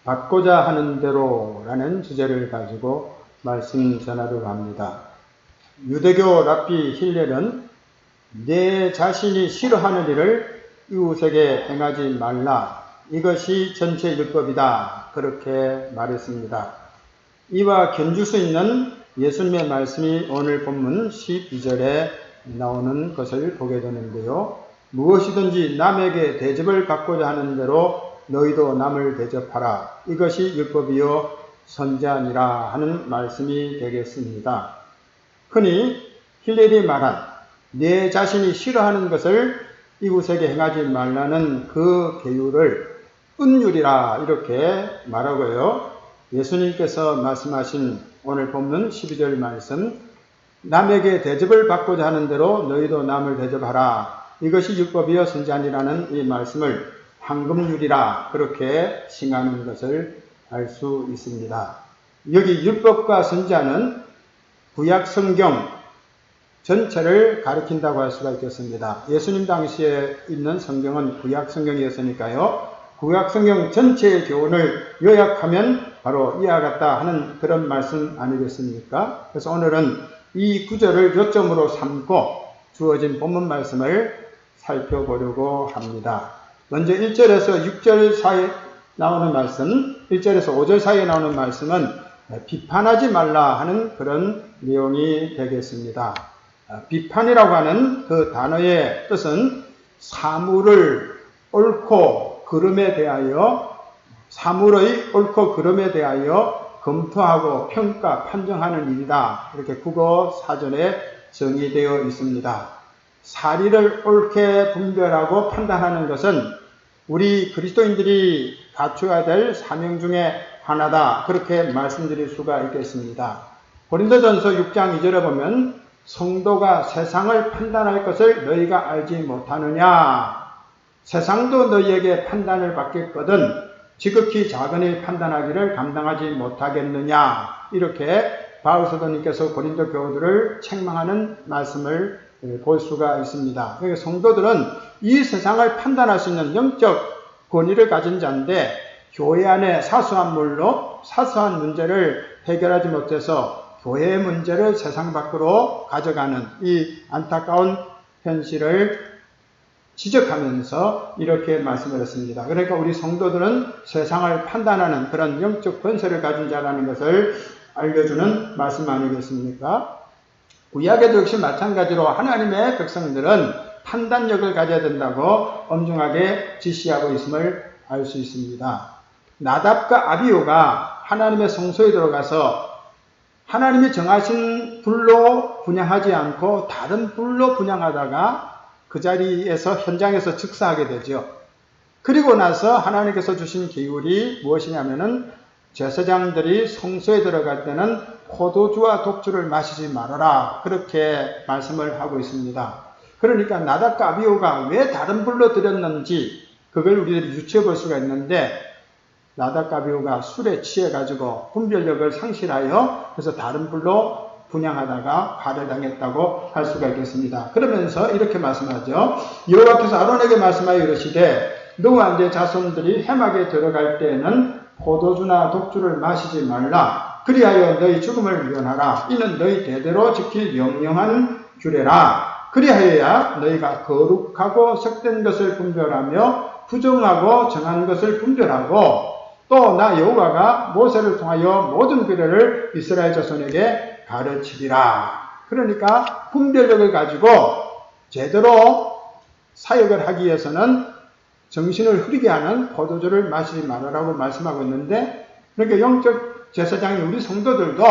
받고자 하는 대로라는 주제를 가지고 말씀 전하려고 합니다. 유대교 랍비 힐렐은 내 자신이 싫어하는 일을 이웃에게 행하지 말라. 이것이 전체 율법이다. 그렇게 말했습니다. 이와 견줄 수 있는 예수님의 말씀이 오늘 본문 12절에 나오는 것을 보게 되는데요. 무엇이든지 남에게 대접을 받고자 하는 대로 너희도 남을 대접하라. 이것이 율법이요 선지자니라 하는 말씀이 되겠습니다. 흔히 힐렐이 말한 내 자신이 싫어하는 것을 이웃에게 행하지 말라는 그 계율을 은율이라 이렇게 말하고요. 예수님께서 말씀하신 오늘 본문 12절 말씀, 남에게 대접을 받고자 하는 대로 너희도 남을 대접하라. 이것이 율법이요 선지자니라는 이 말씀을 황금률이라 그렇게 칭하는 것을 알 수 있습니다. 여기 율법과 선지자는 구약 성경 전체를 가리킨다고 할 수가 있겠습니다. 예수님 당시에 있는 성경은 구약 성경이었으니까요. 구약 성경 전체의 교훈을 요약하면 바로 이와 같다 하는 그런 말씀 아니겠습니까? 그래서 오늘은 이 구절을 요점으로 삼고 주어진 본문 말씀을 살펴보려고 합니다. 먼저 1절에서 6절 사이에 나오는 말씀, 1절에서 5절 사이에 나오는 말씀은 비판하지 말라 하는 그런 내용이 되겠습니다. 비판이라고 하는 그 단어의 뜻은 사물을 옳고 그름에 대하여, 사물의 옳고 그름에 대하여 검토하고 평가, 판정하는 일이다. 이렇게 국어 사전에 정의되어 있습니다. 사리를 옳게 분별하고 판단하는 것은 우리 그리스도인들이 갖춰야 될 사명 중에 하나다. 그렇게 말씀드릴 수가 있겠습니다. 고린도전서 6장 2절에 보면 성도가 세상을 판단할 것을 너희가 알지 못하느냐. 세상도 너희에게 판단을 받겠거든 지극히 작은 일 판단하기를 감당하지 못하겠느냐. 이렇게 바울 사도님께서 고린도 교우들을 책망하는 말씀을 볼 수가 있습니다. 그러니까 성도들은 이 세상을 판단할 수 있는 영적 권위를 가진 자인데 교회 안에 사소한 물로 사소한 문제를 해결하지 못해서 교회의 문제를 세상 밖으로 가져가는 이 안타까운 현실을 지적하면서 이렇게 말씀을 했습니다. 그러니까 우리 성도들은 세상을 판단하는 그런 영적 권세를 가진 자라는 것을 알려주는 말씀 아니겠습니까? 구약에도 역시 마찬가지로 하나님의 백성들은 판단력을 가져야 된다고 엄중하게 지시하고 있음을 알 수 있습니다. 나답과 아비후가 하나님의 성소에 들어가서 하나님이 정하신 불로 분향하지 않고 다른 불로 분향하다가 그 자리에서 현장에서 즉사하게 되죠. 그리고 나서 하나님께서 주신 계율이 무엇이냐면은 제사장들이 성소에 들어갈 때는 포도주와 독주를 마시지 말아라. 그렇게 말씀을 하고 있습니다. 그러니까 나답과 아비후가 왜 다른 불로 드렸는지 그걸 우리들이 유추해 볼 수가 있는데 나답과 아비후가 술에 취해가지고 분별력을 상실하여 그래서 다른 불로 분향하다가 화를 당했다고 할 수가 있겠습니다. 그러면서 이렇게 말씀하죠. 여호와께서 아론에게 말씀하여 이르시되 너와 네 자손들이 회막에 들어갈 때에는 포도주나 독주를 마시지 말라. 그리하여 너희 죽음을 면하라. 이는 너희 대대로 지킬 명령한 규례라. 그리하여야 너희가 거룩하고 썩된 것을 분별하며 부정하고 정한 것을 분별하고 또 나 여호와가 모세를 통하여 모든 규례를 이스라엘 자손에게 가르치리라. 그러니까 분별력을 가지고 제대로 사역을 하기 위해서는 정신을 흐리게 하는 포도주를 마시지 말아라고 말씀하고 있는데, 그러니까 영적 제사장인 우리 성도들도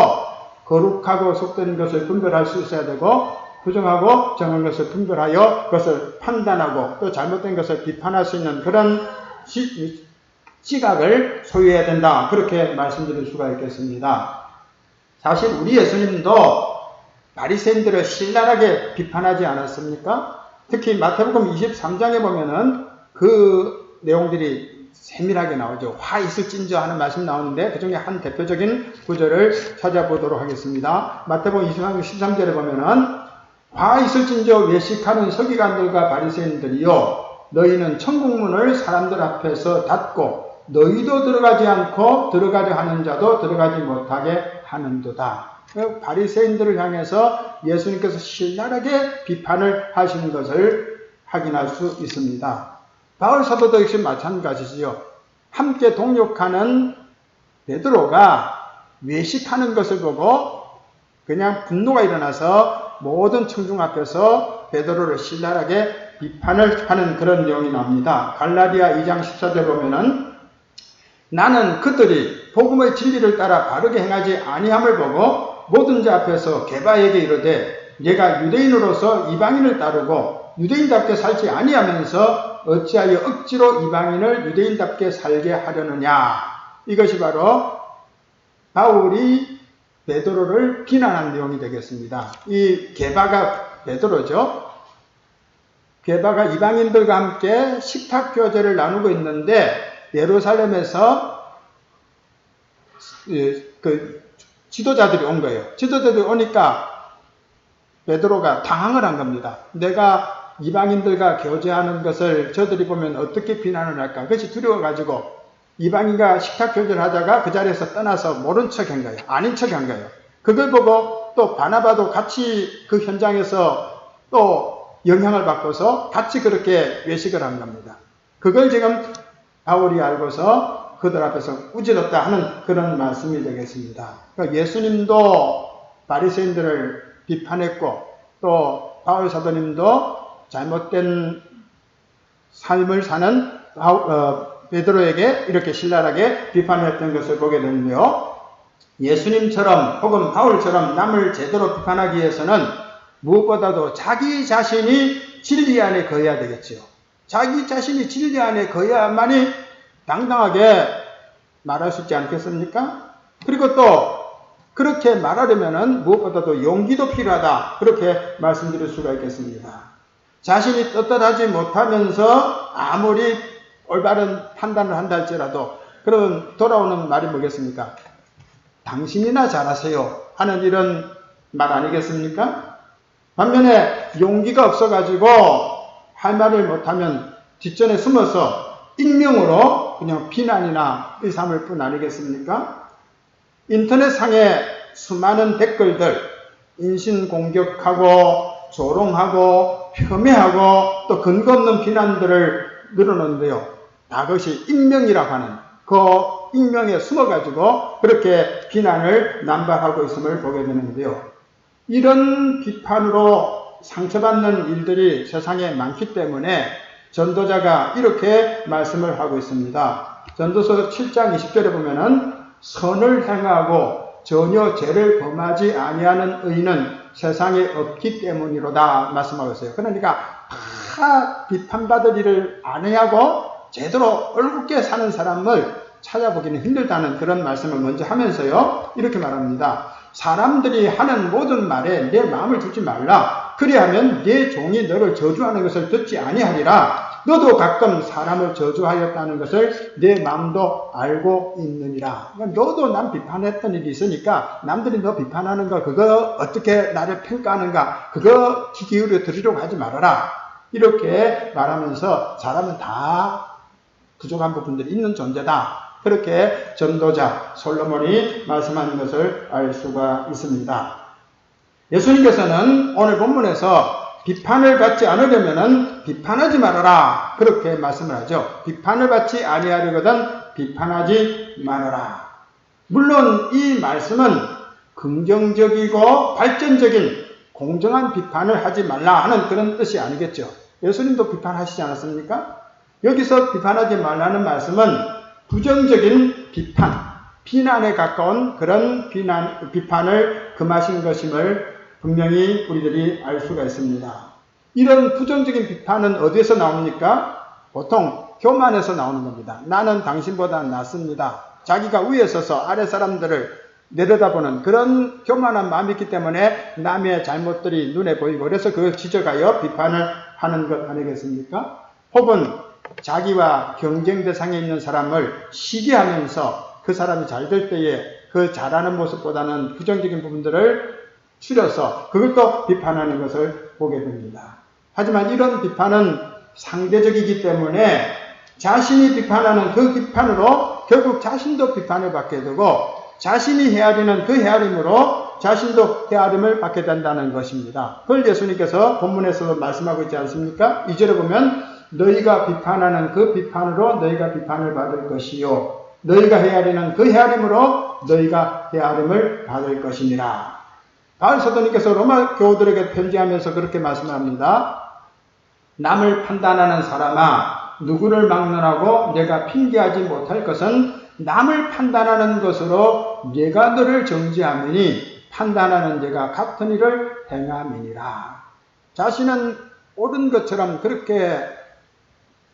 거룩하고 속된 것을 분별할 수 있어야 되고 부정하고 정한 것을 분별하여 그것을 판단하고 또 잘못된 것을 비판할 수 있는 그런 지각을 소유해야 된다. 그렇게 말씀드릴 수가 있겠습니다. 사실 우리 예수님도 바리새인들을 신랄하게 비판하지 않았습니까? 특히 마태복음 23장에 보면은 그 내용들이 세밀하게 나오죠. 화 있을진저 하는 말씀 나오는데 그 중에 한 대표적인 구절을 찾아보도록 하겠습니다. 마태복음 23장 13절에 보면은 화 있을진저 외식하는 서기관들과 바리새인들이요 너희는 천국문을 사람들 앞에서 닫고 너희도 들어가지 않고 들어가려 하는 자도 들어가지 못하게 하는도다. 바리새인들을 향해서 예수님께서 신랄하게 비판을 하시는 것을 확인할 수 있습니다. 바울 사도도 역시 마찬가지지요. 함께 동역하는 베드로가 외식하는 것을 보고 그냥 분노가 일어나서 모든 청중 앞에서 베드로를 신랄하게 비판을 하는 그런 내용이 나옵니다. 갈라디아 2장 14절 보면은 나는 그들이 복음의 진리를 따라 바르게 행하지 아니함을 보고 모든 자 앞에서 게바에게 이르되 내가 유대인으로서 이방인을 따르고 유대인답게 살지 아니하면서 어찌하여 억지로 이방인을 유대인답게 살게 하려느냐. 이것이 바로 바울이 베드로를 비난한 내용이 되겠습니다. 이 게바가 베드로죠. 게바가 이방인들과 함께 식탁 교제를 나누고 있는데 예루살렘에서 그 지도자들이 온 거예요. 지도자들이 오니까 베드로가 당황을 한 겁니다. 내가 이방인들과 교제하는 것을 저들이 보면 어떻게 비난을 할까? 그것이 두려워가지고 이방인과 식탁 교제를 하다가 그 자리에서 떠나서 모른 척 한 거예요. 아닌 척 한 거예요. 그걸 보고 또 바나바도 같이 그 현장에서 또 영향을 받고서 같이 그렇게 외식을 한 겁니다. 그걸 지금 바울이 알고서 그들 앞에서 꾸짖었다 하는 그런 말씀이 되겠습니다. 그러니까 예수님도 바리새인들을 비판했고 또 바울 사도님도 잘못된 삶을 사는 베드로에게 이렇게 신랄하게 비판했던 것을 보게 되는데요. 예수님처럼 혹은 바울처럼 남을 제대로 비판하기 위해서는 무엇보다도 자기 자신이 진리 안에 거해야 되겠지요. 자기 자신이 진리 안에 거해야만이 당당하게 말할 수 있지 않겠습니까? 그리고 또 그렇게 말하려면은 무엇보다도 용기도 필요하다. 그렇게 말씀드릴 수가 있겠습니다. 자신이 떳떳하지 못하면서 아무리 올바른 판단을 한다 할지라도 그런 돌아오는 말이 뭐겠습니까? 당신이나 잘하세요 하는 이런 말 아니겠습니까? 반면에 용기가 없어가지고 할 말을 못하면 뒷전에 숨어서 익명으로 그냥 비난이나 의삼을 뿐 아니겠습니까? 인터넷상에 수많은 댓글들 인신공격하고 조롱하고 폄훼하고 또 근거 없는 비난들을 늘어놓는데요. 다 그것이 익명이라고 하는 그 익명에 숨어가지고 그렇게 비난을 남발하고 있음을 보게 되는데요. 이런 비판으로 상처받는 일들이 세상에 많기 때문에 전도자가 이렇게 말씀을 하고 있습니다. 전도서 7장 20절에 보면은 선을 행하고 전혀 죄를 범하지 아니하는 의인은 세상에 없기 때문이로다 말씀하고 있어요. 그러니까 다 비판받을 일을 안 하고 제대로 얼굴게 사는 사람을 찾아보기는 힘들다는 그런 말씀을 먼저 하면서요. 이렇게 말합니다. 사람들이 하는 모든 말에 내 마음을 두지 말라. 그리하면 내 종이 너를 저주하는 것을 듣지 아니하리라. 너도 가끔 사람을 저주하였다는 것을 내 마음도 알고 있느니라. 그러니까 너도 남 비판했던 일이 있으니까 남들이 너 비판하는 거 그거 어떻게 나를 평가하는가 그거 귀 기울여 들으려고 하지 말아라. 이렇게 말하면서 사람은 다 부족한 부분들이 있는 존재다. 그렇게 전도자 솔로몬이 말씀하는 것을 알 수가 있습니다. 예수님께서는 오늘 본문에서 비판을 받지 않으려면 비판하지 말아라. 그렇게 말씀을 하죠. 비판을 받지 아니하려거든 비판하지 말아라. 물론 이 말씀은 긍정적이고 발전적인 공정한 비판을 하지 말라 하는 그런 뜻이 아니겠죠. 예수님도 비판하시지 않았습니까? 여기서 비판하지 말라는 말씀은 부정적인 비판, 비난에 가까운 그런 비판을 금하신 것임을 분명히 우리들이 알 수가 있습니다. 이런 부정적인 비판은 어디에서 나옵니까? 보통 교만에서 나오는 겁니다. 나는 당신보다 낫습니다. 자기가 위에 서서 아래 사람들을 내려다보는 그런 교만한 마음이 있기 때문에 남의 잘못들이 눈에 보이고 그래서 그걸 지적하여 비판을 하는 것 아니겠습니까? 혹은 자기와 경쟁 대상에 있는 사람을 시기하면서 그 사람이 잘 될 때에 그 잘하는 모습보다는 부정적인 부분들을 추려서 그걸 또 비판하는 것을 보게 됩니다. 하지만 이런 비판은 상대적이기 때문에 자신이 비판하는 그 비판으로 결국 자신도 비판을 받게 되고 자신이 헤아리는 그 헤아림으로 자신도 헤아림을 받게 된다는 것입니다. 그걸 예수님께서 본문에서도 말씀하고 있지 않습니까? 2절에 보면 너희가 비판하는 그 비판으로 너희가 비판을 받을 것이요 너희가 헤아리는 그 헤아림으로 너희가 헤아림을 받을 것이니라. 바울 사도님께서 로마 교우들에게 편지하면서 그렇게 말씀합니다. 남을 판단하는 사람아 누구를 막론하고 내가 핑계하지 못할 것은 남을 판단하는 것으로 내가 너를 정죄하느니 판단하는 내가 같은 일을 행함이니라. 자신은 옳은 것처럼 그렇게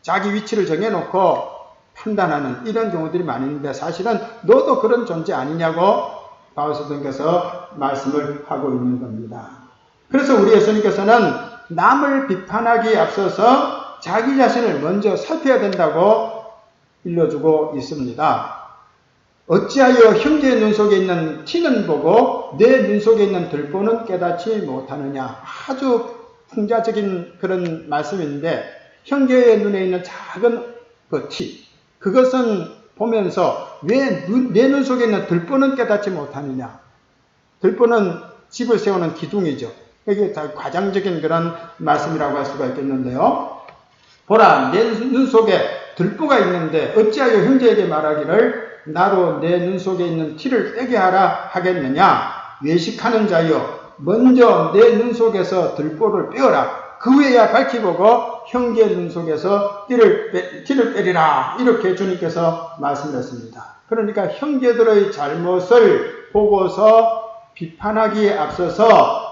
자기 위치를 정해놓고 판단하는 이런 경우들이 많이 있는데 사실은 너도 그런 존재 아니냐고 바울 사도님께서 말씀을 하고 있는 겁니다. 그래서 우리 예수님께서는 남을 비판하기에 앞서서 자기 자신을 먼저 살펴야 된다고 일러주고 있습니다. 어찌하여 형제의 눈 속에 있는 티는 보고 내 눈 속에 있는 들보는 깨닫지 못하느냐. 아주 풍자적인 그런 말씀인데 형제의 눈에 있는 작은 그 티, 그것은 보면서 왜 내 눈 속에 있는 들보는 깨닫지 못하느냐. 들보는 집을 세우는 기둥이죠. 이게 다 과장적인 그런 말씀이라고 할 수가 있겠는데요. 보라, 내 눈 속에 들보가 있는데 어찌하여 형제에게 말하기를 나로 내 눈 속에 있는 티를 빼게 하라 하겠느냐. 외식하는 자여 먼저 내 눈 속에서 들보를 빼어라. 그 후에야 밝히 보고 형제 눈 속에서 티를 빼리라. 이렇게 주님께서 말씀하셨습니다. 그러니까 형제들의 잘못을 보고서 비판하기에 앞서서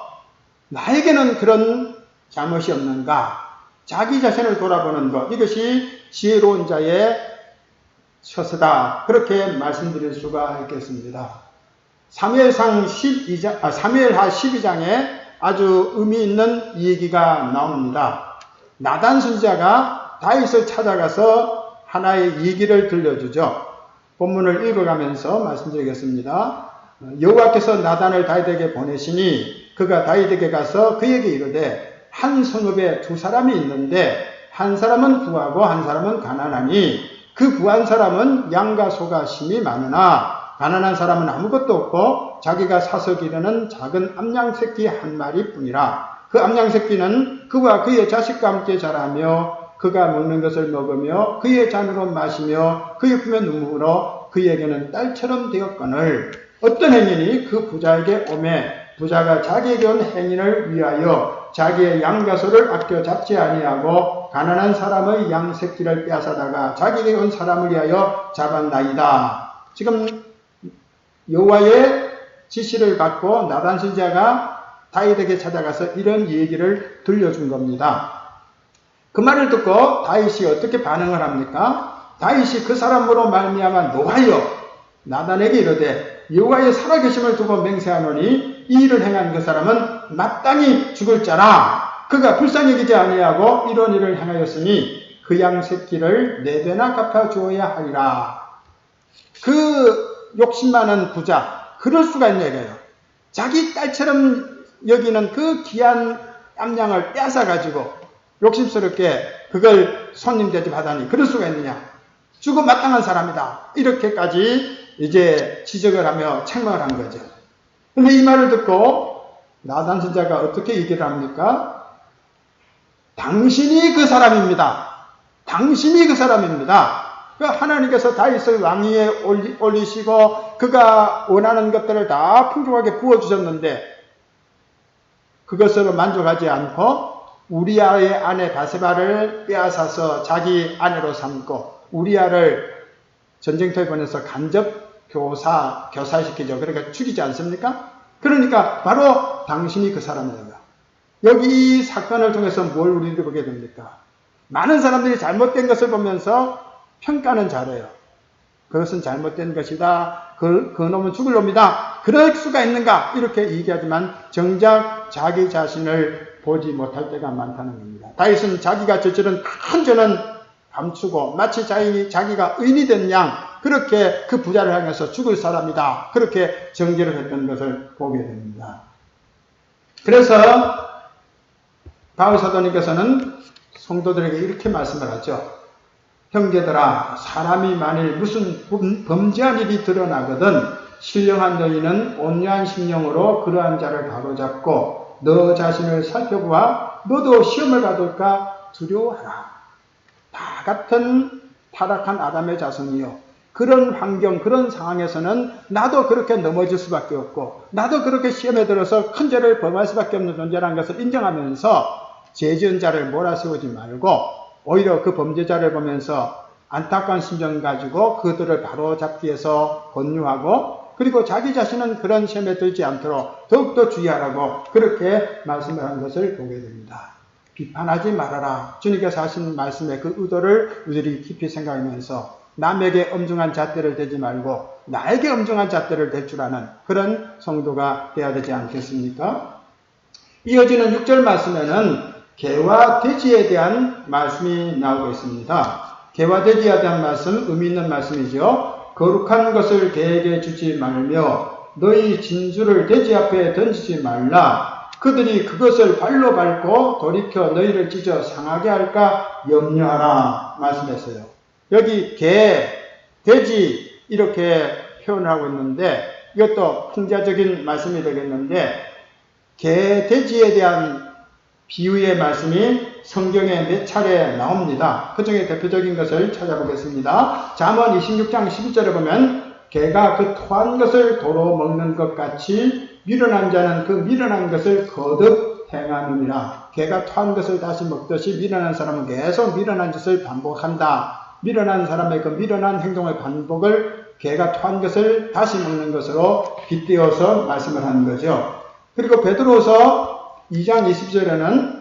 나에게는 그런 잘못이 없는가? 자기 자신을 돌아보는 것, 이것이 지혜로운 자의 처세다. 그렇게 말씀드릴 수가 있겠습니다. 사무엘하 12장에 아주 의미 있는 얘기가 나옵니다. 나단 선지자가 다윗을 찾아가서 하나의 얘기를 들려주죠. 본문을 읽어가면서 말씀드리겠습니다. 여호와께서 나단을 다윗에게 보내시니 그가 다윗에게 가서 그에게 이르되 한 성읍에 두 사람이 있는데 한 사람은 부하고 한 사람은 가난하니 그 부한 사람은 양과 소가 심이 많으나 가난한 사람은 아무것도 없고 자기가 사서 기르는 작은 암양 새끼 한 마리뿐이라. 그 암양 새끼는 그와 그의 자식과 함께 자라며 그가 먹는 것을 먹으며 그의 잔으로 마시며 그의 품에 눈물로 그에게는 딸처럼 되었거늘 어떤 행인이 그 부자에게 오매 부자가 자기에게 온 행인을 위하여 자기의 양과 소를 아껴 잡지 아니하고 가난한 사람의 양 새끼를 빼앗아다가 자기에게 온 사람을 위하여 잡았나이다. 지금 여호와의 지시를 받고 나단 선지자가 다윗에게 찾아가서 이런 얘기를 들려준 겁니다. 그 말을 듣고 다윗이 어떻게 반응을 합니까? 다윗이 그 사람으로 말미암아 노하여 나단에게 이르되 여호와의 살아계심을 두고 맹세하노니 이 일을 행한 그 사람은 마땅히 죽을 자라. 그가 불쌍히 여기지 아니하고 이런 일을 행하였으니 그 양 새끼를 4배나 갚아 주어야 하리라. 그 욕심 많은 부자, 그럴 수가 있냐 이거예요. 자기 딸처럼 여기는 그 귀한 암양을 뺏어가지고 욕심스럽게 그걸 손님 대접하다니 그럴 수가 있느냐. 죽어 마땅한 사람이다. 이렇게까지 이제 지적을 하며 책망을 한 거죠. 근데 이 말을 듣고 나단 선지자가 어떻게 얘기를 합니까? 당신이 그 사람입니다. 당신이 그 사람입니다. 하나님께서 다윗을 왕위에 올리시고 그가 원하는 것들을 다 풍족하게 부어주셨는데 그것으로 만족하지 않고 우리아의 아내 바세바를 빼앗아서 자기 아내로 삼고 우리아를 전쟁터에 보내서 간접 교사시키죠. 그러니까 죽이지 않습니까? 그러니까 바로 당신이 그 사람입니다. 여기 이 사건을 통해서 뭘 우리들이 보게 됩니까? 많은 사람들이 잘못된 것을 보면서 평가는 잘해요. 그것은 잘못된 것이다. 그 놈은 죽을 놈이다. 그럴 수가 있는가? 이렇게 얘기하지만 정작 자기 자신을 보지 못할 때가 많다는 겁니다. 다윗은 자기가 저지른 큰 죄는 감추고 마치 자기가 의인이 된 양 그렇게 그 부자를 향해서 죽을 사람이다. 그렇게 정죄를 했던 것을 보게 됩니다. 그래서 바울 사도님께서는 성도들에게 이렇게 말씀을 하죠. 형제들아, 사람이 만일 무슨 범죄한 일이 드러나거든 신령한 너희는 온유한 심령으로 그러한 자를 바로잡고 너 자신을 살펴보아 너도 시험을 받을까 두려워하라. 다 같은 타락한 아담의 자손이요, 그런 환경, 그런 상황에서는 나도 그렇게 넘어질 수밖에 없고 나도 그렇게 시험에 들어서 큰 죄를 범할 수밖에 없는 존재라는 것을 인정하면서 죄지은 자를 몰아세우지 말고 오히려 그 범죄자를 보면서 안타까운 심정 가지고 그들을 바로잡기 위해서 권유하고, 그리고 자기 자신은 그런 시험에 들지 않도록 더욱더 주의하라고 그렇게 말씀을 한 것을 보게 됩니다. 비판하지 말아라. 주님께서 하신 말씀의 그 의도를 우리들이 깊이 생각하면서 남에게 엄중한 잣대를 대지 말고 나에게 엄중한 잣대를 댈 줄 아는 그런 성도가 되어야 되지 않겠습니까? 이어지는 6절 말씀에는 개와 돼지에 대한 말씀이 나오고 있습니다. 개와 돼지에 대한 말씀, 의미 있는 말씀이죠. 거룩한 것을 개에게 주지 말며 너희 진주를 돼지 앞에 던지지 말라. 그들이 그것을 발로 밟고 돌이켜 너희를 찢어 상하게 할까 염려하라 말씀했어요. 여기 개, 돼지 이렇게 표현을 하고 있는데 이것도 풍자적인 말씀이 되겠는데, 개, 돼지에 대한 비유의 말씀이 성경에 몇 차례 나옵니다. 그 중에 대표적인 것을 찾아보겠습니다. 잠언 26장 11절에 보면 개가 그 토한 것을 도로 먹는 것 같이 미련한 자는 그 미련한 것을 거듭 행하느니라. 개가 토한 것을 다시 먹듯이 미련한 사람은 계속 미련한 짓을 반복한다. 미련한 사람의 그 미련한 행동의 반복을 개가 토한 것을 다시 먹는 것으로 빗대어서 말씀을 하는 거죠. 그리고 베드로서 2장 20절에는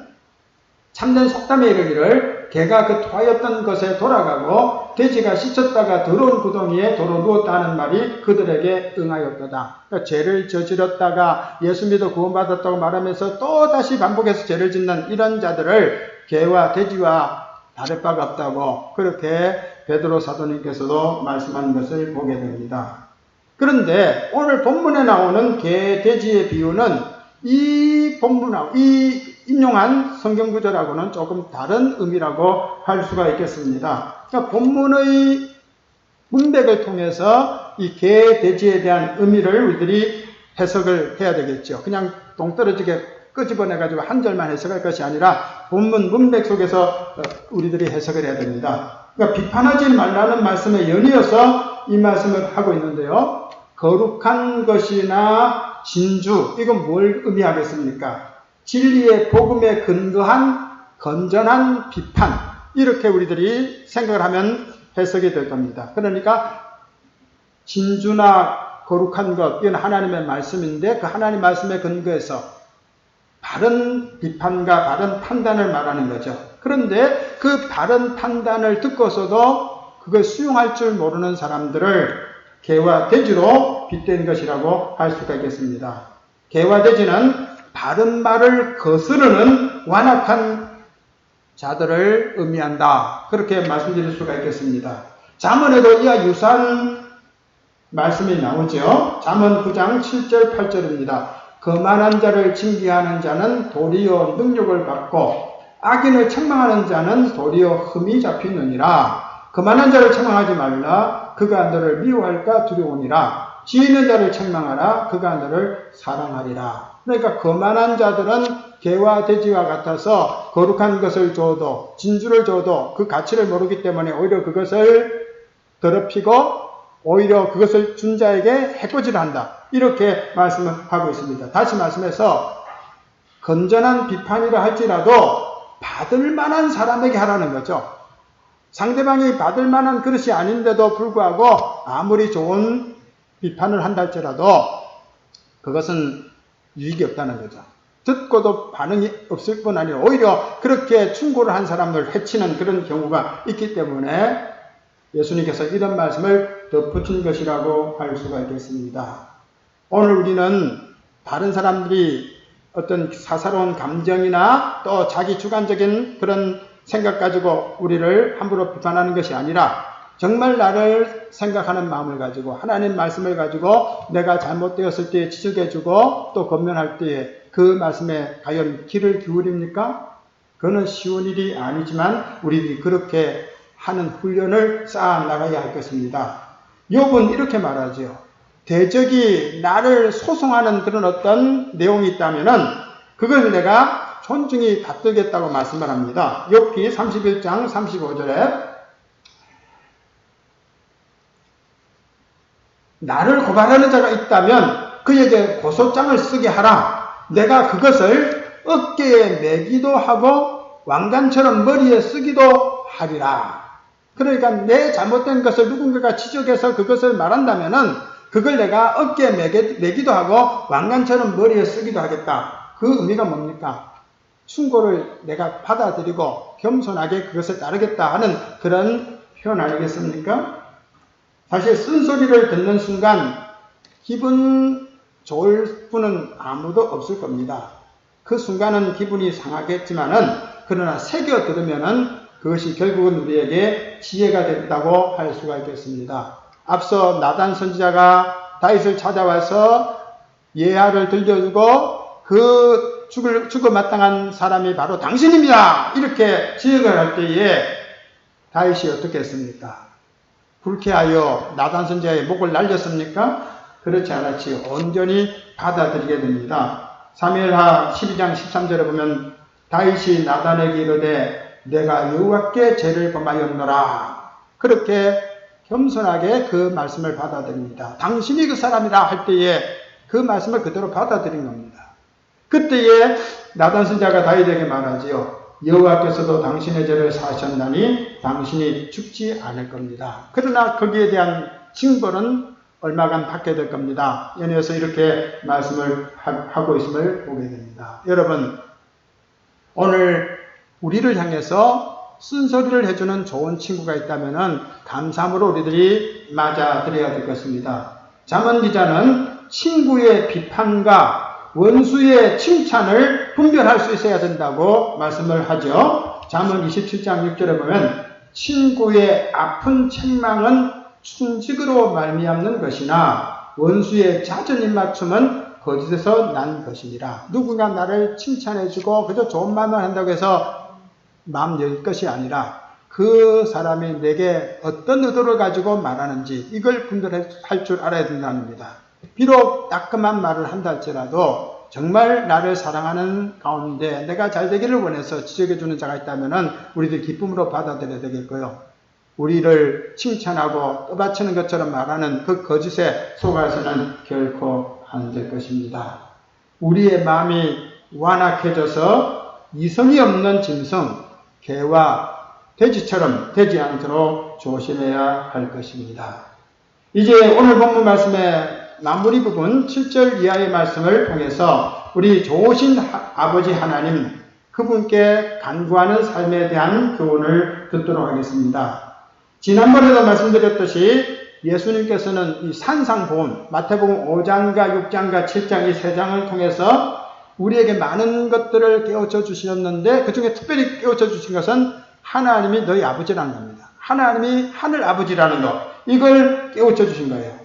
참된 속담에 이르기를 개가 그 토하였던 것에 돌아가고 돼지가 씻었다가 더러운 구덩이에 도로 누웠다는 말이 그들에게 응하였도다. 그러니까 죄를 저질렀다가 예수 믿어 구원받았다고 말하면서 또 다시 반복해서 죄를 짓는 이런 자들을 개와 돼지와 다를 바가 없다고 그렇게 베드로 사도님께서도 말씀하는 것을 보게 됩니다. 그런데 오늘 본문에 나오는 개, 돼지의 비유는 이 본문하고 이 인용한 성경 구절하고는 조금 다른 의미라고 할 수가 있겠습니다. 그러니까 본문의 문맥을 통해서 이 개, 돼지에 대한 의미를 우리들이 해석을 해야 되겠죠. 그냥 동떨어지게 끄집어내가지고 한 절만 해석할 것이 아니라 본문 문맥 속에서 우리들이 해석을 해야 됩니다. 그러니까 비판하지 말라는 말씀에 연이어서 이 말씀을 하고 있는데요. 거룩한 것이나 진주, 이건 뭘 의미하겠습니까? 진리의 복음에 근거한 건전한 비판, 이렇게 우리들이 생각을 하면 해석이 될 겁니다. 그러니까 진주나 거룩한 것, 이건 하나님의 말씀인데 그 하나님 말씀에 근거해서 바른 비판과 바른 판단을 말하는 거죠. 그런데 그 바른 판단을 듣고서도 그걸 수용할 줄 모르는 사람들을 개와 돼지로 빗댄 것이라고 할 수가 있겠습니다. 개와 돼지는 바른 말을 거스르는 완악한 자들을 의미한다. 그렇게 말씀드릴 수가 있겠습니다. 잠언에도 이와 유사한 말씀이 나오죠. 잠언 9장 7절 8절입니다. 거만한 자를 징계하는 자는 도리어 능력을 받고 악인을 책망하는 자는 도리어 흠이 잡히느니라. 거만한 자를 책망하지 말라. 그가 너를 미워할까 두려우니라. 지혜 있는 자를 책망하라. 그가 너를 사랑하리라. 그러니까 거만한 자들은 개와 돼지와 같아서 거룩한 것을 줘도 진주를 줘도 그 가치를 모르기 때문에 오히려 그것을 더럽히고 오히려 그것을 준 자에게 해코지한다. 이렇게 말씀을 하고 있습니다. 다시 말씀해서 건전한 비판이라 할지라도 받을 만한 사람에게 하라는 거죠. 상대방이 받을 만한 그릇이 아닌데도 불구하고 아무리 좋은 비판을 한다 할지라도 그것은 유익이 없다는 거죠. 듣고도 반응이 없을 뿐 아니라 오히려 그렇게 충고를 한 사람을 해치는 그런 경우가 있기 때문에 예수님께서 이런 말씀을 덧붙인 것이라고 할 수가 있겠습니다. 오늘 우리는 다른 사람들이 어떤 사사로운 감정이나 또 자기 주관적인 그런 생각 가지고 우리를 함부로 비판하는 것이 아니라 정말 나를 생각하는 마음을 가지고 하나님 말씀을 가지고 내가 잘못되었을 때에 지적해주고 또 권면할 때에 그 말씀에 과연 귀를 기울입니까? 그건 쉬운 일이 아니지만 우리들이 그렇게 하는 훈련을 쌓아 나가야 할 것입니다. 욥은 이렇게 말하죠. 대적이 나를 소송하는 그런 어떤 내용이 있다면은 그걸 내가 존중히 받들겠다고 말씀을 합니다. 욥기 31장 35절에 나를 고발하는 자가 있다면 그에게 고소장을 쓰게 하라. 내가 그것을 어깨에 매기도 하고 왕관처럼 머리에 쓰기도 하리라. 그러니까 내 잘못된 것을 누군가가 지적해서 그것을 말한다면은 그걸 내가 어깨에 매기도 하고 왕관처럼 머리에 쓰기도 하겠다. 그 의미가 뭡니까? 충고를 내가 받아들이고 겸손하게 그것을 따르겠다 하는 그런 표현 아니겠습니까? 사실 쓴소리를 듣는 순간 기분 좋을 분은 아무도 없을 겁니다. 그 순간은 기분이 상하겠지만은 그러나 새겨 들으면은 그것이 결국은 우리에게 지혜가 됐다고 할 수가 있겠습니다. 앞서 나단 선지자가 다윗을 찾아와서 예하를 들려주고 그 죽을 마땅한 사람이 바로 당신입니다. 이렇게 지적을 할 때에 다윗이 어떻게 했습니까? 불쾌하여 나단 선지자의 목을 날렸습니까? 그렇지 않았지요. 온전히 받아들이게 됩니다. 사무엘하 12장 13절에 보면 다윗이 나단에게 이르되 내가 여호와께 죄를 범하였노라. 그렇게 겸손하게 그 말씀을 받아들입니다. 당신이 그 사람이라 할 때에 그 말씀을 그대로 받아들인 겁니다. 그때에 나단 선지자가 다윗에게 말하지요. 여호와께서도 당신의 죄를 사하셨나니 당신이 죽지 않을 겁니다. 그러나 거기에 대한 징벌은 얼마간 받게 될 겁니다. 연이어서 이렇게 말씀을 하고 있음을 보게 됩니다. 여러분, 오늘 우리를 향해서 쓴소리를 해주는 좋은 친구가 있다면 감사함으로 우리들이 맞아들여야 될 것입니다. 잠언 기자는 친구의 비판과 원수의 칭찬을 분별할 수 있어야 된다고 말씀을 하죠. 잠언 27장 6절에 보면 친구의 아픈 책망은 충직으로 말미암는 것이나 원수의 잦은 입맞춤은 거짓에서 난 것이니라. 누군가 나를 칭찬해주고 그저 좋은 말만 한다고 해서 마음 열 것이 아니라 그 사람이 내게 어떤 의도를 가지고 말하는지 이걸 분별할 줄 알아야 된다는 겁니다. 비록 따끔한 말을 한다 할지라도 정말 나를 사랑하는 가운데 내가 잘 되기를 원해서 지적해주는 자가 있다면 우리들 기쁨으로 받아들여야 되겠고요. 우리를 칭찬하고 떠받치는 것처럼 말하는 그 거짓에 속아서는 결코 안 될 것입니다. 우리의 마음이 완악해져서 이성이 없는 짐승, 개와 돼지처럼 되지 않도록 조심해야 할 것입니다. 이제 오늘 본문 말씀의 마무리 부분 7절 이하의 말씀을 통해서 우리 좋으신 아버지 하나님 그분께 간구하는 삶에 대한 교훈을 듣도록 하겠습니다. 지난번에도 말씀드렸듯이 예수님께서는 이 산상보험 마태복음 5장과 6장과 7장 이 3장을 통해서 우리에게 많은 것들을 깨우쳐 주셨는데 그 중에 특별히 깨우쳐 주신 것은 하나님이 너희 아버지라는 겁니다. 하나님이 하늘 아버지라는 것 이걸 깨우쳐 주신 거예요.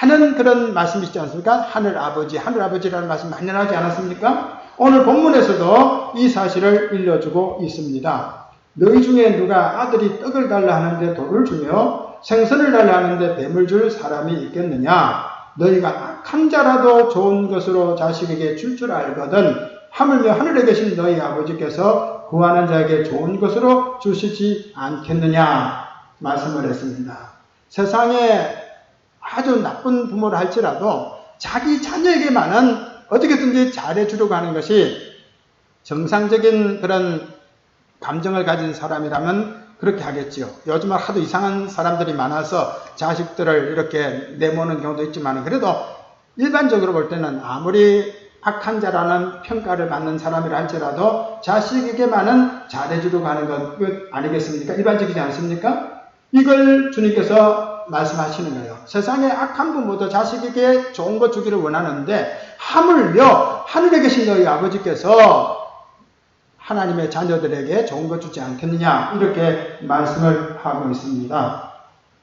많은 그런 말씀이 있지 않습니까? 하늘 아버지라는 말씀 많이 나오지 않았습니까? 오늘 본문에서도 이 사실을 일러주고 있습니다. 너희 중에 누가 아들이 떡을 달라 하는데 돌을 주며 생선을 달라 하는데 뱀을 줄 사람이 있겠느냐? 너희가 악한 자라도 좋은 것으로 자식에게 줄 줄 알거든 하물며 하늘에 계신 너희 아버지께서 구하는 자에게 좋은 것으로 주시지 않겠느냐? 말씀을 했습니다. 세상에 아주 나쁜 부모를 할지라도 자기 자녀에게만은 어떻게든지 잘해주려고 하는 것이 정상적인 그런 감정을 가진 사람이라면 그렇게 하겠지요. 요즘은 하도 이상한 사람들이 많아서 자식들을 이렇게 내모는 경우도 있지만 그래도 일반적으로 볼 때는 아무리 악한 자라는 평가를 받는 사람이라 할지라도 자식에게만은 잘해주려고 하는 것 아니겠습니까? 일반적이지 않습니까? 이걸 주님께서 말씀하시는 거예요. 세상에 악한 부모도 자식에게 좋은 것 주기를 원하는데 하물며 하늘에 계신 너희 아버지께서 하나님의 자녀들에게 좋은 것 주지 않겠느냐 이렇게 말씀을 하고 있습니다.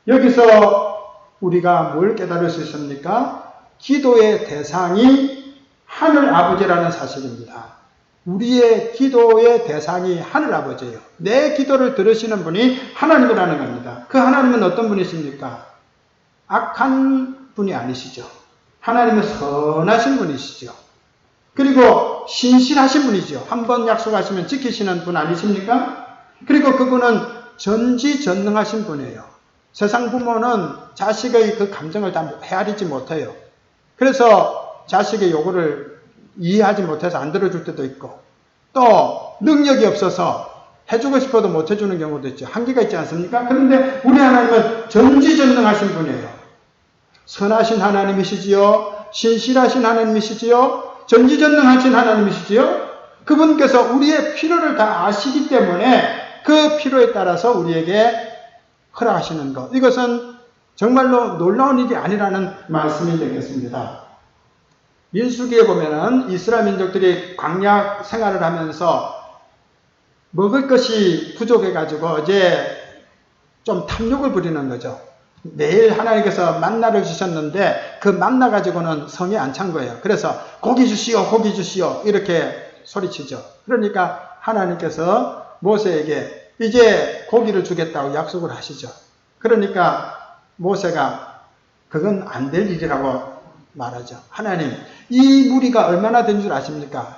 여기서 우리가 뭘 깨달을 수 있습니까? 기도의 대상이 하늘 아버지라는 사실입니다. 우리의 기도의 대상이 하늘아버지예요. 내 기도를 들으시는 분이 하나님이라는 겁니다. 그 하나님은 어떤 분이십니까? 악한 분이 아니시죠. 하나님은 선하신 분이시죠. 그리고 신실하신 분이죠. 한번 약속하시면 지키시는 분 아니십니까? 그리고 그분은 전지전능하신 분이에요. 세상 부모는 자식의 그 감정을 다 헤아리지 못해요. 그래서 자식의 요구를 이해하지 못해서 안 들어줄 때도 있고, 또 능력이 없어서 해주고 싶어도 못 해주는 경우도 있죠. 한계가 있지 않습니까? 그런데 우리 하나님은 전지전능하신 분이에요. 선하신 하나님이시지요. 신실하신 하나님이시지요. 전지전능하신 하나님이시지요. 그분께서 우리의 필요를 다 아시기 때문에 그 필요에 따라서 우리에게 허락하시는 것. 이것은 정말로 놀라운 일이 아니라는 말씀이 되겠습니다. 민수기에 보면은 이스라엘 민족들이 광야 생활을 하면서 먹을 것이 부족해가지고 이제 좀 탐욕을 부리는 거죠. 매일 하나님께서 만나를 주셨는데 그 만나 가지고는 성에 안 찬 거예요. 그래서 고기 주시오, 고기 주시오 이렇게 소리치죠. 그러니까 하나님께서 모세에게 이제 고기를 주겠다고 약속을 하시죠. 그러니까 모세가 그건 안 될 일이라고 말하죠. 하나님, 이 무리가 얼마나 된 줄 아십니까?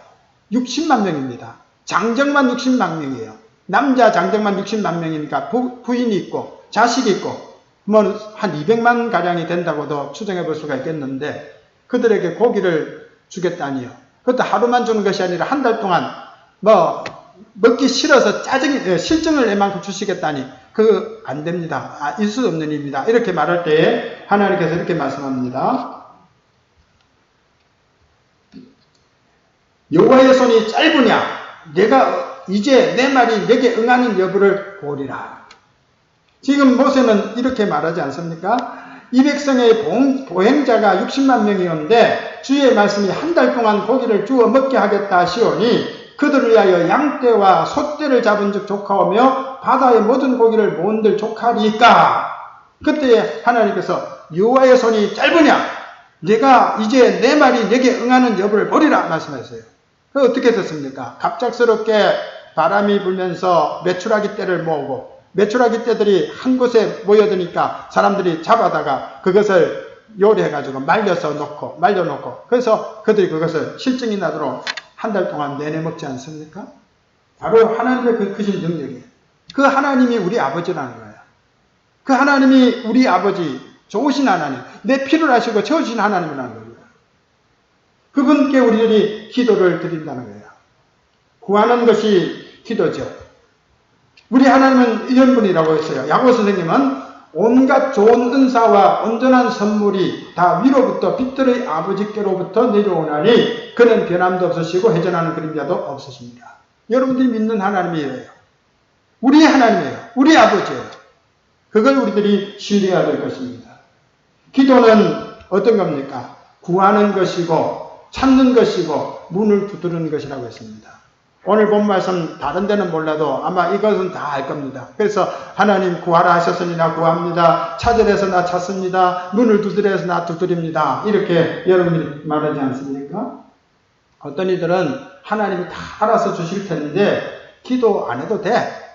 60만 명입니다. 장정만 60만 명이에요. 남자 장정만 60만 명이니까 부인이 있고 자식이 있고 뭐 한 200만 가량이 된다고도 추정해 볼 수가 있겠는데 그들에게 고기를 주겠다니요. 그것도 하루만 주는 것이 아니라 한 달 동안 뭐 먹기 싫어서 실증을 낼 만큼 주시겠다니 그거 안 됩니다. 있을 수 없는 일입니다. 이렇게 말할 때 하나님께서 이렇게 말씀합니다. 여호와의 손이 짧으냐? 내가 이제 내 말이 내게 응하는 여부를 보리라. 지금 모세는 이렇게 말하지 않습니까? 이 백성의 보행자가 60만 명이었는데 주의 말씀이 한 달 동안 고기를 주어 먹게 하겠다 하시오니 그들을 위하여 양떼와 소떼를 잡은 즉 조카오며 바다의 모든 고기를 모은들 조카리까. 그때 하나님께서 여호와의 손이 짧으냐? 내가 이제 내 말이 내게 응하는 여부를 보리라 말씀하셨어요. 그 어떻게 됐습니까? 갑작스럽게 바람이 불면서 메추라기 떼를 모으고 메추라기 떼들이 한 곳에 모여드니까 사람들이 잡아다가 그것을 요리해가지고 말려놓고 그래서 그들이 그것을 실증이 나도록 한 달 동안 내내 먹지 않습니까? 바로 하나님의 그 크신 능력이에요. 그 하나님이 우리 아버지라는 거예요. 그 하나님이 우리 아버지, 좋으신 하나님, 내 필요를 아시고 채우신 하나님이라는 겁니다. 그분께 우리들이 기도를 드린다는 거예요. 구하는 것이 기도죠. 우리 하나님은 이런 분이라고 했어요. 야고 선생님은 온갖 좋은 은사와 온전한 선물이 다 위로부터 빛들의 아버지께로부터 내려오나니 그는 변함도 없으시고 회전하는 그림자도 없으십니다. 여러분들이 믿는 하나님이에요. 우리 하나님이에요. 우리 아버지예요. 그걸 우리들이 신뢰해야 될 것입니다. 기도는 어떤 겁니까? 구하는 것이고 찾는 것이고 문을 두드리는 것이라고 했습니다. 오늘 본 말씀 다른 데는 몰라도 아마 이것은 다 알 겁니다. 그래서 하나님 구하라 하셨으니 나 구합니다. 찾으라 해서 나 찾습니다. 문을 두드려 해서 나 두드립니다. 이렇게 여러분들이 말하지 않습니까? 어떤 이들은 하나님이 다 알아서 주실 텐데 기도 안 해도 돼.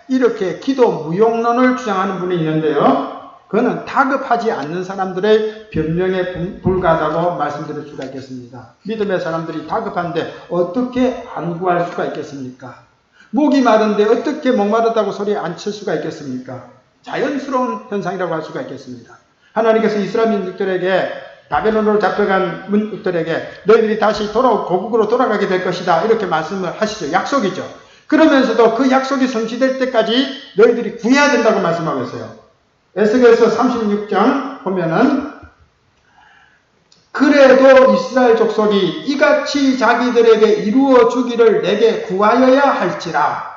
이렇게 기도 무용론을 주장하는 분이 있는데요. 그거는 다급하지 않는 사람들의 변명에 불과하다고 말씀드릴 수가 있겠습니다. 믿음의 사람들이 다급한데 어떻게 안 구할 수가 있겠습니까? 목이 마른데 어떻게 목마르다고 소리 안 칠 수가 있겠습니까? 자연스러운 현상이라고 할 수가 있겠습니다. 하나님께서 이스라엘 민족들에게 바벨론으로 잡혀간 민족들에게 너희들이 다시 고국으로 돌아가게 될 것이다 이렇게 말씀을 하시죠. 약속이죠. 그러면서도 그 약속이 성취될 때까지 너희들이 구해야 된다고 말씀하고 있어요. 에스겔서 36장 보면은 그래도 이스라엘 족속이 이같이 자기들에게 이루어 주기를 내게 구하여야 할지라.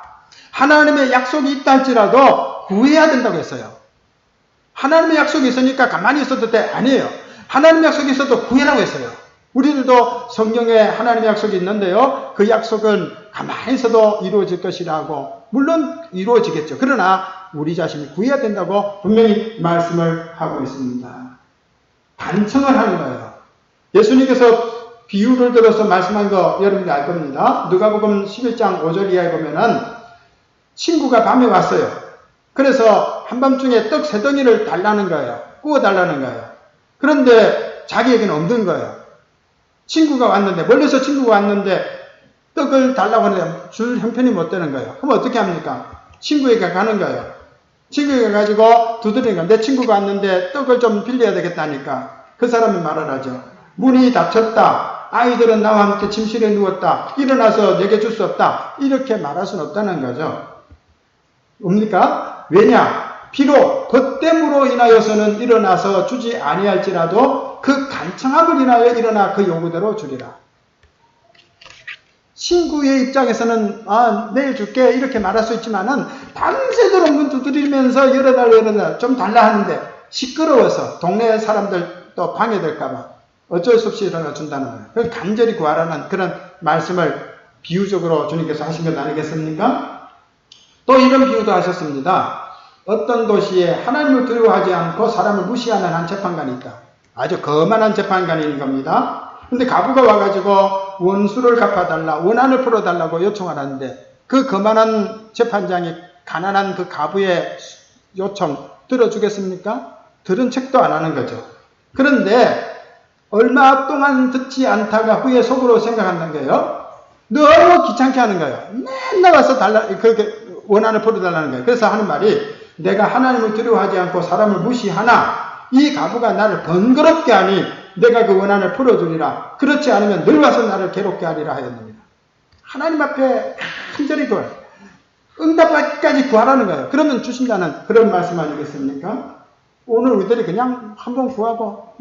하나님의 약속이 있다 할지라도 구해야 된다고 했어요. 하나님의 약속이 있으니까 가만히 있어도 돼? 아니에요. 하나님의 약속이 있어도 구해라고 했어요. 우리들도 성경에 하나님의 약속이 있는데요. 그 약속은 가만히 있어도 이루어질 것이라고 물론 이루어지겠죠. 그러나 우리 자신이 구해야 된다고 분명히 말씀을 하고 있습니다. 반청을 하는 거예요. 예수님께서 비유를 들어서 말씀한 거 여러분이 알 겁니다. 누가복음 11장 5절 이하에 보면은 친구가 밤에 왔어요. 그래서 한밤중에 떡 3덩이를 달라는 거예요. 구워 달라는 거예요. 그런데 자기에게는 없는 거예요. 친구가 왔는데, 멀리서 친구가 왔는데 떡을 달라고 하는데 줄 형편이 못 되는 거예요. 그럼 어떻게 합니까? 친구에게 가는 거예요. 친구에게 가지고 두드리는 거예요. 내 친구가 왔는데 떡을 좀 빌려야 되겠다니까 그 사람이 말을 하죠. 문이 닫혔다. 아이들은 나와 함께 침실에 누웠다. 일어나서 내게 줄 수 없다. 이렇게 말할 수는 없다는 거죠. 뭡니까? 왜냐? 비록 덧댐으로 인하여서는 일어나서 주지 아니할지라도 그 간청함을 인하여 일어나 그 요구대로 주리라. 친구의 입장에서는 내일 줄게 이렇게 말할 수 있지만은 밤새도록 문 두드리면서 열어달라 좀 달라 하는데 시끄러워서 동네 사람들 또 방해될까봐 어쩔 수 없이 일어나 준다는 거예요. 그걸 간절히 구하라는 그런 말씀을 비유적으로 주님께서 하신 것 아니겠습니까? 또 이런 비유도 하셨습니다. 어떤 도시에 하나님을 두려워하지 않고 사람을 무시하는 한 재판관이 있다. 아주 거만한 재판관인 겁니다. 근데 가부가 와가지고 원수를 갚아달라, 원한을 풀어달라고 요청을 하는데 그 거만한 재판장이 가난한 그 가부의 요청 들어주겠습니까? 들은 척도 안 하는 거죠. 그런데 얼마 동안 듣지 않다가 후에 속으로 생각한다는 거예요. 너무 귀찮게 하는 거예요. 맨날 와서 그렇게 원한을 풀어달라는 거예요. 그래서 하는 말이 내가 하나님을 두려워하지 않고 사람을 무시하나 이 가부가 나를 번거롭게 하니 내가 그 원한을 풀어주리라. 그렇지 않으면 늘 와서 나를 괴롭게 하리라 하였습니다. 하나님 앞에 간절히 구하라. 응답받기까지 구하라는 거예요. 그러면 주신다는 그런 말씀 아니겠습니까? 오늘 우리들이 그냥 한번 구하고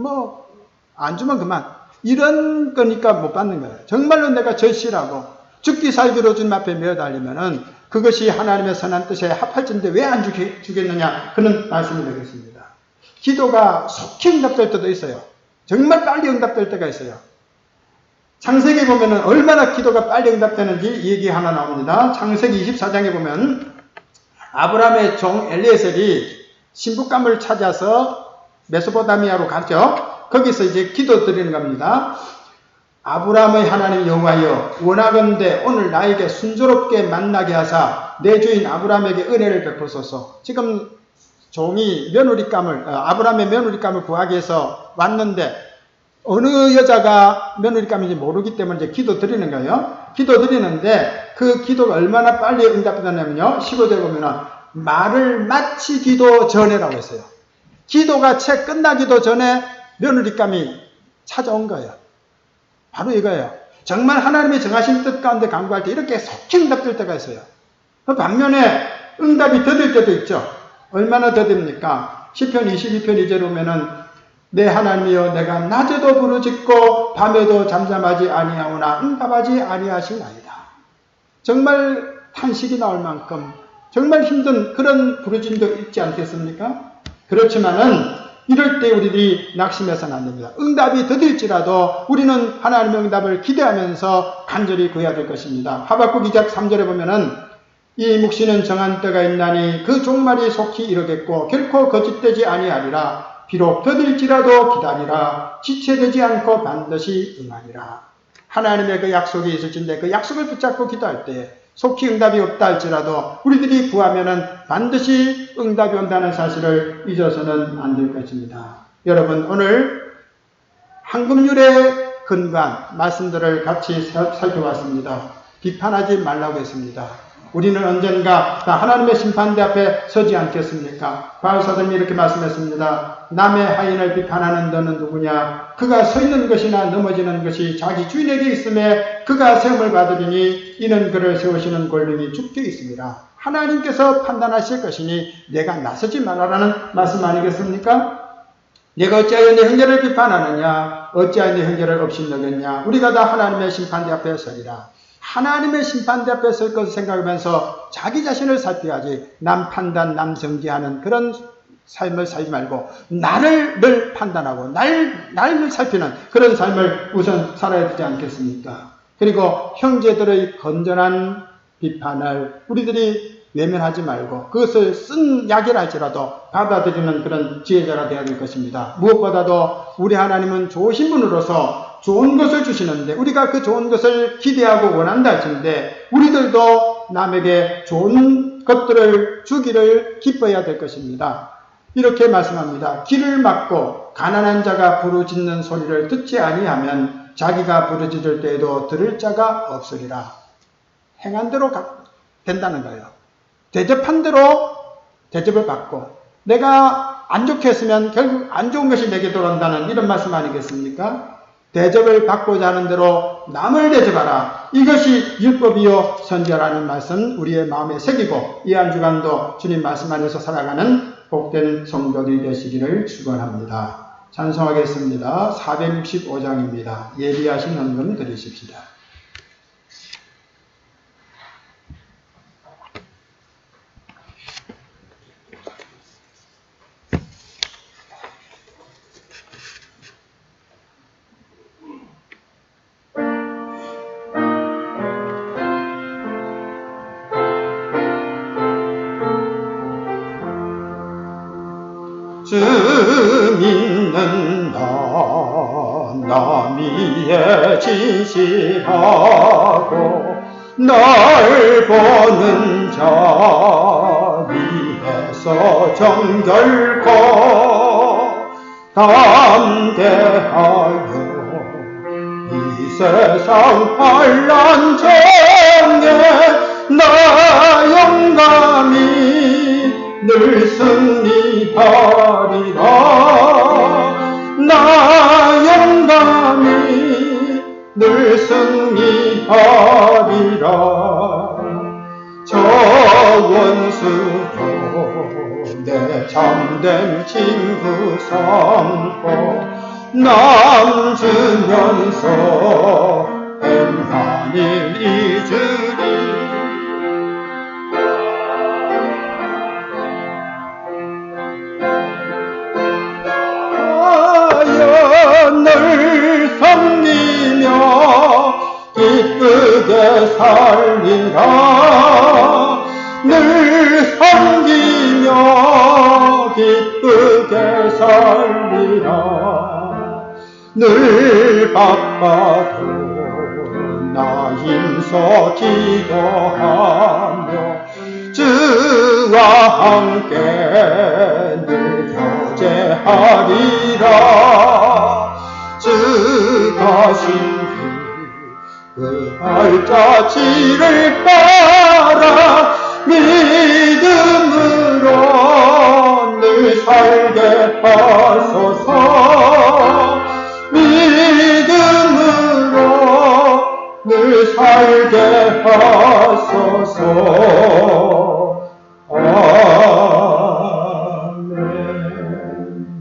안 주면 그만. 이런 거니까 못 받는 거예요. 정말로 내가 절실하고 죽기 살기로 주님 앞에 매어달리면은 그것이 하나님의 선한 뜻에 합할진데 왜 안 주겠느냐 그런 말씀이 되겠습니다. 기도가 속히 응답될 때도 있어요. 정말 빨리 응답될 때가 있어요. 창세기 보면은 얼마나 기도가 빨리 응답되는지 얘기 하나 나옵니다. 창세기 24장에 보면 아브라함의 종 엘리에셀이 신부감을 찾아서 메소포타미아로 갔죠. 거기서 이제 기도 드리는 겁니다. 아브라함의 하나님 여호와여 원하건대 오늘 나에게 순조롭게 만나게 하사 내 주인 아브라함에게 은혜를 베푸소서. 지금 종이 아브라함의 며느리감을 구하기 위해서 왔는데 어느 여자가 며느리감인지 모르기 때문에 이제 기도 드리는 거예요. 기도 드리는데 그 기도가 얼마나 빨리 응답되냐면요. 15절에 보면은 말을 마치기도 전에라고 했어요. 기도가 채 끝나기도 전에 며느리감이 찾아온 거예요. 바로 이거예요. 정말 하나님이 정하신 뜻 가운데 간구할 때 이렇게 속히 응답될 때가 있어요. 반면에 응답이 더딜 때도 있죠. 얼마나 더딥니까? 시편 22편 2절에 보면은 내 하나님이여 내가 낮에도 부르짖고 밤에도 잠잠하지 아니하오나 응답하지 아니하시나이다. 정말 탄식이 나올 만큼 정말 힘든 그런 부르짖음도 있지 않겠습니까? 그렇지만은 이럴 때 우리들이 낙심해서는 안 됩니다. 응답이 더딜지라도 우리는 하나님의 응답을 기대하면서 간절히 구해야 될 것입니다. 하박국 2장 3절에 보면은 이 묵시는 정한 때가 있나니 그 종말이 속히 이르겠고 결코 거짓되지 아니하리라. 비록 더딜지라도 기다리라. 지체되지 않고 반드시 응하리라. 하나님의 그 약속이 있을진데 그 약속을 붙잡고 기도할 때 속히 응답이 없다 할지라도 우리들이 구하면은 반드시 응답이 온다는 사실을 잊어서는 안 될 것입니다. 여러분 오늘 황금률에 근거한 말씀들을 같이 살펴봤습니다. 비판하지 말라고 했습니다. 우리는 언젠가 다 하나님의 심판대 앞에 서지 않겠습니까? 바울사도님이 이렇게 말씀했습니다. 남의 하인을 비판하는 너는 누구냐? 그가 서 있는 것이나 넘어지는 것이 자기 주인에게 있음에 그가 세움을 받으리니 이는 그를 세우시는 권능이 주께 있습니다. 하나님께서 판단하실 것이니 내가 나서지 말라라는 말씀 아니겠습니까? 내가 어찌하여 내 형제를 비판하느냐? 어찌하여 내 형제를 업신여겼냐? 우리가 다 하나님의 심판대 앞에 서리라. 하나님의 심판대 앞에 설 것을 생각하면서 자기 자신을 살펴야지 남 판단, 남 정죄하는 그런 삶을 살지 말고 나를 늘 판단하고 나를 살피는 그런 삶을 우선 살아야 되지 않겠습니까? 그리고 형제들의 건전한 비판을 우리들이 외면하지 말고 그것을 쓴 약이랄지라도 받아들이는 그런 지혜자가 되어야 될 것입니다. 무엇보다도 우리 하나님은 좋으신 분으로서 좋은 것을 주시는데 우리가 그 좋은 것을 기대하고 원한다 할진데 우리들도 남에게 좋은 것들을 주기를 기뻐해야 될 것입니다. 이렇게 말씀합니다. 길을 막고 가난한 자가 부르짖는 소리를 듣지 아니하면 자기가 부르짖을 때에도 들을 자가 없으리라. 행한 대로 된다는 거예요. 대접한 대로 대접을 받고 내가 안 좋게 했으면 결국 안 좋은 것이 내게 돌아온다는 이런 말씀 아니겠습니까? 대접을 받고자 하는 대로 남을 대접하라. 이것이 율법이요 선지라는 말씀 우리의 마음에 새기고 이 한 주간도 주님 말씀 안에서 살아가는 복된 성도들이 되시기를 축원합니다. 찬송하겠습니다. 465장입니다. 예비하신 헌금 드리십시다. 주 믿는 나 위에 진실하고 날 보는 자 위에서 정결코 담대하여 이 세상 환난 중에 나 영감이 늘 승리하리라. 나 영감이 늘 승리하리라. 저 원수도 내 참된 친구 삼고 남 주면서 행한 일 잊으리. 늘 섬기며 기쁘게 살리라. 늘 섬기며 기쁘게 살리라. 늘 바빠도 나 힘써 기도하며 주와 함께 늘 교제하리라. 주가 신기 그 발자취를 따라 믿음으로 늘 살게 하소서. 믿음으로 늘 살게 하소서.